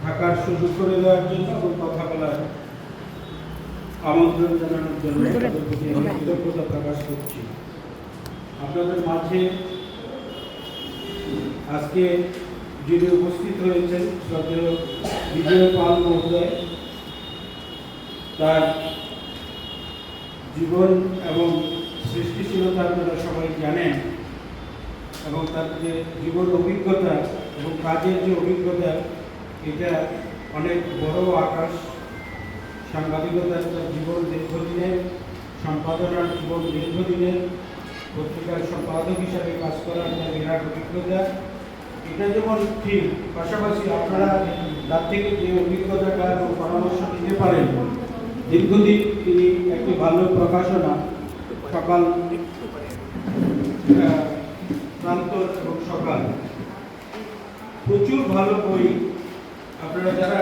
থাকার সুযোগ করে দেওয়ার জন্য এবং কথা বলার আমন্ত্রণ জানানোর জন্য তাদের প্রতি আমি কৃতজ্ঞতা প্রকাশ করছি। আপনাদের মাঝে আজকে যিনি উপস্থিত হয়েছেন শ্রদ্ধেয় বিজয় পাল মহোদয়, তার জীবন এবং সৃষ্টিশীলতা আপনারা সবাই জানেন এবং তার যে জীবন অভিজ্ঞতা এবং কাজের যে অভিজ্ঞতা, এটা অনেক বড় আকাশ। সাংবাদিকতার তার জীবন দীর্ঘদিনের, সম্পাদনার জীবন দীর্ঘদিনের, পত্রিকার সম্পাদক হিসাবে কাজ করার তার বিরাট অভিজ্ঞতা। এটা যেমন ঠিক, পাশাপাশি আপনারা তার থেকে যে অভিজ্ঞতাটা এবং পরামর্শ দিতে পারেন। দীর্ঘদিন তিনি একটি ভালো প্রকাশনা সকাল প্রান্তর এবং সকাল প্রচুর ভালো বই আপনারা যারা